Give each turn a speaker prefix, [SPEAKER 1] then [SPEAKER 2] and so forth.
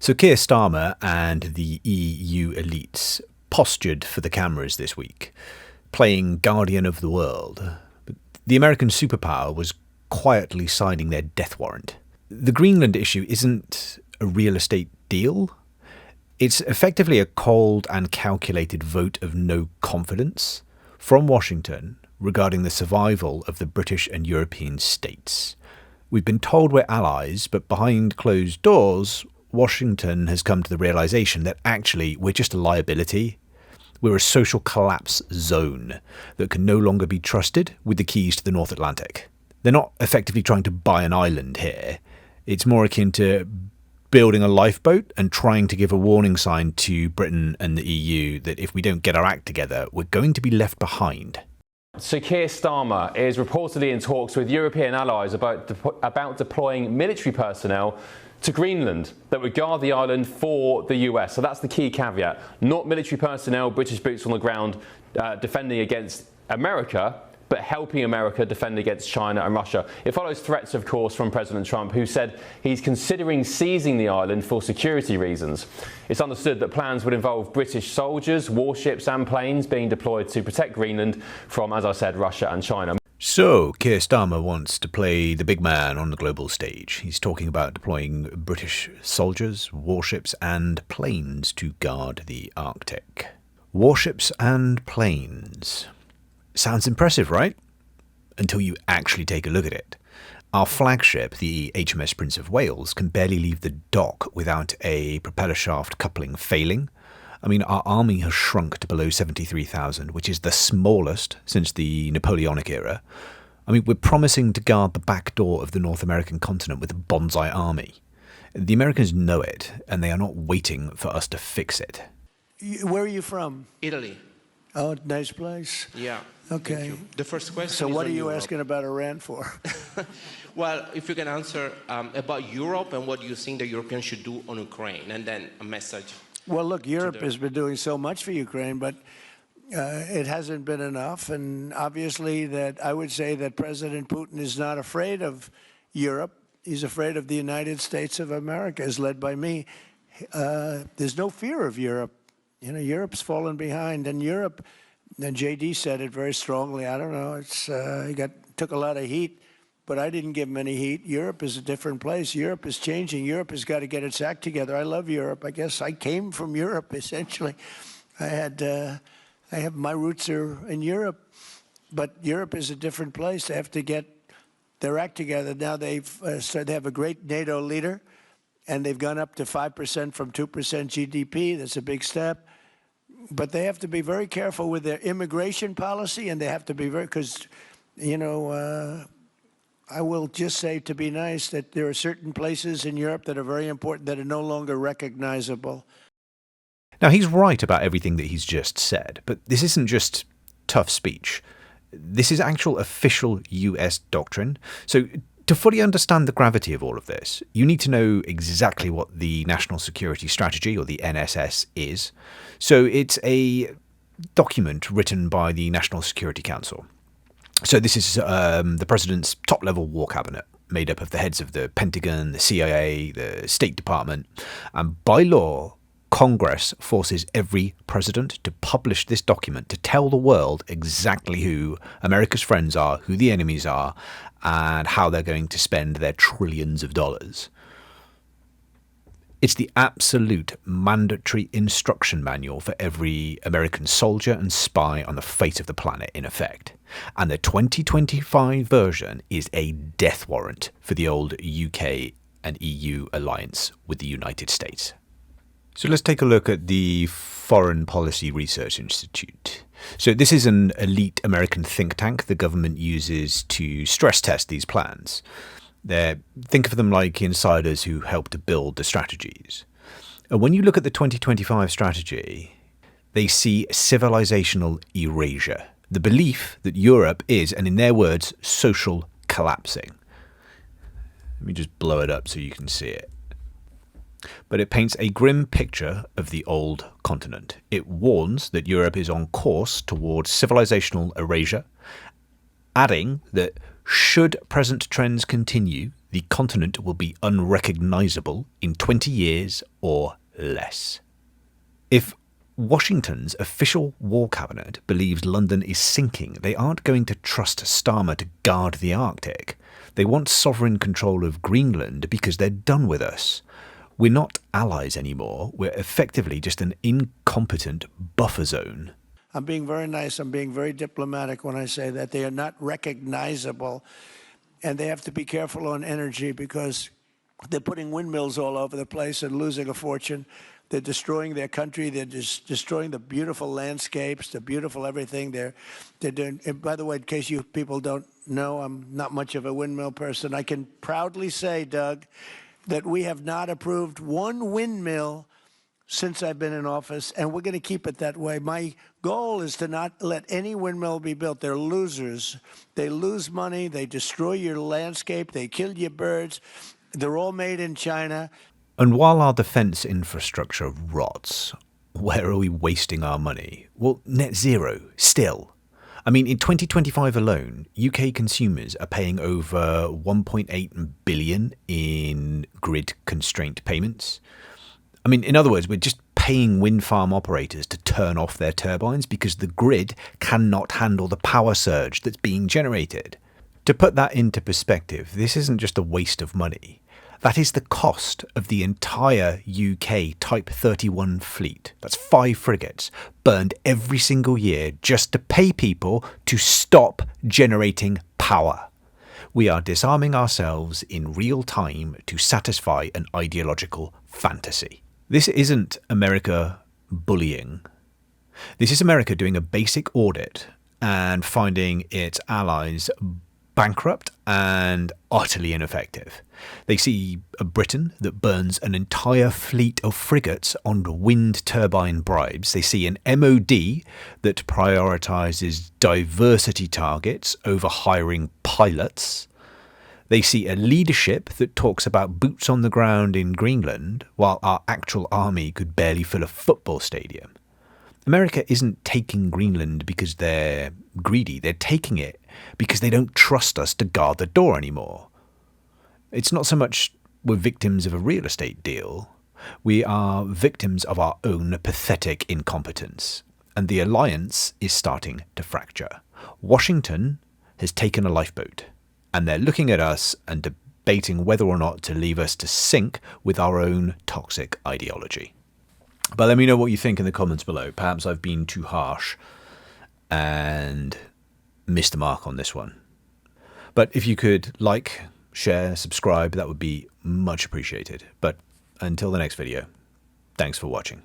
[SPEAKER 1] So Keir Starmer and the EU elites postured for the cameras this week, playing guardian of the world. But the American superpower was quietly signing their death warrant. The Greenland issue isn't a real estate deal. It's effectively a cold and calculated vote of no confidence from Washington regarding the survival of the British and European states. We've been told we're allies, but behind closed doors, Washington has come to the realization that actually we're just a liability. We're a social collapse zone that can no longer be trusted with the keys to the North Atlantic. They're not effectively trying to buy an island here. It's more akin to building a lifeboat and trying to give a warning sign to Britain and the EU that if we don't get our act together, we're going to be left behind.
[SPEAKER 2] So Keir Starmer is reportedly in talks with European allies about deploying military personnel to Greenland that would guard the island for the US. So that's the key caveat. Not military personnel, British boots on the ground defending against America, but helping America defend against China and Russia. It follows threats, of course, from President Trump, who said he's considering seizing the island for security reasons. It's understood that plans would involve British soldiers, warships and planes being deployed to protect Greenland from, as I said, Russia and China.
[SPEAKER 1] So, Keir Starmer wants to play the big man on the global stage. He's talking about deploying British soldiers, warships and planes to guard the Arctic. Warships and planes. Sounds impressive, right? Until you actually take a look at it. Our flagship, the HMS Prince of Wales, can barely leave the dock without a propeller shaft coupling failing. I mean, our army has shrunk to below 73,000, which is the smallest since the Napoleonic era. I mean, we're promising to guard the back door of the North American continent with a bonsai army. The Americans know it, and they are not waiting for us to fix it.
[SPEAKER 3] Where are you from?
[SPEAKER 4] Italy.
[SPEAKER 3] Oh, nice place.
[SPEAKER 4] Yeah.
[SPEAKER 3] Okay.
[SPEAKER 4] Thank you. The first question
[SPEAKER 3] So
[SPEAKER 4] is
[SPEAKER 3] what are
[SPEAKER 4] on
[SPEAKER 3] you
[SPEAKER 4] Europe.
[SPEAKER 3] asking about Iran for?
[SPEAKER 4] Well, if you can answer about Europe and what you think the Europeans should do on Ukraine, and then a message.
[SPEAKER 3] Well, look, Europe has been doing so much for Ukraine, but it hasn't been enough. And obviously that I would say that President Putin is not afraid of Europe. He's afraid of the United States of America, as led by me. There's no fear of Europe. You know, Europe's fallen behind. And Europe, and JD said it very strongly, I don't know, he took a lot of heat, but I didn't give him any heat. Europe is a different place. Europe is changing. Europe has got to get its act together. I love Europe. I guess I came from Europe, essentially. I have my roots are in Europe, but Europe is a different place. They have to get their act together. Now they have a great NATO leader, and they've gone up to 5% from 2% GDP. That's a big step. But they have to be very careful with their immigration policy, and they have to be very, because, you know, I will just say, to be nice, that there are certain places in Europe that are very important that are no longer recognizable.
[SPEAKER 1] Now, he's right about everything that he's just said, but this isn't just tough speech. This is actual official US doctrine. So to fully understand the gravity of all of this, you need to know exactly what the National Security Strategy, or the NSS, is. So it's a document written by the National Security Council. So this is the president's top-level war cabinet, made up of the heads of the Pentagon, the CIA, the State Department. And by law, Congress forces every president to publish this document to tell the world exactly who America's friends are, who the enemies are, and how they're going to spend their trillions of dollars. It's the absolute mandatory instruction manual for every American soldier and spy on the face of the planet, in effect. And the 2025 version is a death warrant for the old UK and EU alliance with the United States. So let's take a look at the Foreign Policy Research Institute. So this is an elite American think tank the government uses to stress test these plans. Think of them like insiders who help to build the strategies. And when you look at the 2025 strategy, they see civilizational erasure, the belief that Europe is, and in their words, social collapsing. Let me just blow it up so you can see it. But it paints a grim picture of the old continent. It warns that Europe is on course towards civilizational erasure, adding that should present trends continue, the continent will be unrecognisable in 20 years or less. If Washington's official war cabinet believes London is sinking, they aren't going to trust Starmer to guard the Arctic. They want sovereign control of Greenland because they're done with us. We're not allies anymore. We're effectively just an incompetent buffer zone.
[SPEAKER 3] I'm being very nice. I'm being very diplomatic when I say that they are not recognizable. And they have to be careful on energy because they're putting windmills all over the place and losing a fortune. They're destroying their country. They're just destroying the beautiful landscapes, the beautiful everything. They're doing. And by the way, in case you people don't know, I'm not much of a windmill person. I can proudly say, Doug, that we have not approved one windmill since I've been in office, and we're going to keep it that way. My goal is to not let any windmill be built. They're losers. They lose money. They destroy your landscape. They kill your birds. They're all made in China.
[SPEAKER 1] And while our defence infrastructure rots, where are we wasting our money? Well, net zero, still. I mean, in 2025 alone, UK consumers are paying over 1.8 billion in grid constraint payments. I mean, in other words, we're just paying wind farm operators to turn off their turbines because the grid cannot handle the power surge that's being generated. To put that into perspective, this isn't just a waste of money. That is the cost of the entire UK Type 31 fleet. That's 5 frigates burned every single year just to pay people to stop generating power. We are disarming ourselves in real time to satisfy an ideological fantasy. This isn't America bullying. This is America doing a basic audit and finding its allies bankrupt and utterly ineffective. They see a Britain that burns an entire fleet of frigates on wind turbine bribes. They see an MOD that prioritises diversity targets over hiring pilots. They see a leadership that talks about boots on the ground in Greenland, while our actual army could barely fill a football stadium. America isn't taking Greenland because they're greedy. They're taking it because they don't trust us to guard the door anymore. It's not so much we're victims of a real estate deal. We are victims of our own pathetic incompetence. And the alliance is starting to fracture. Washington has taken a lifeboat, and they're looking at us and debating whether or not to leave us to sink with our own toxic ideology. But let me know what you think in the comments below. Perhaps I've been too harsh and missed the mark on this one. But if you could like, share, subscribe, that would be much appreciated. But until the next video, thanks for watching.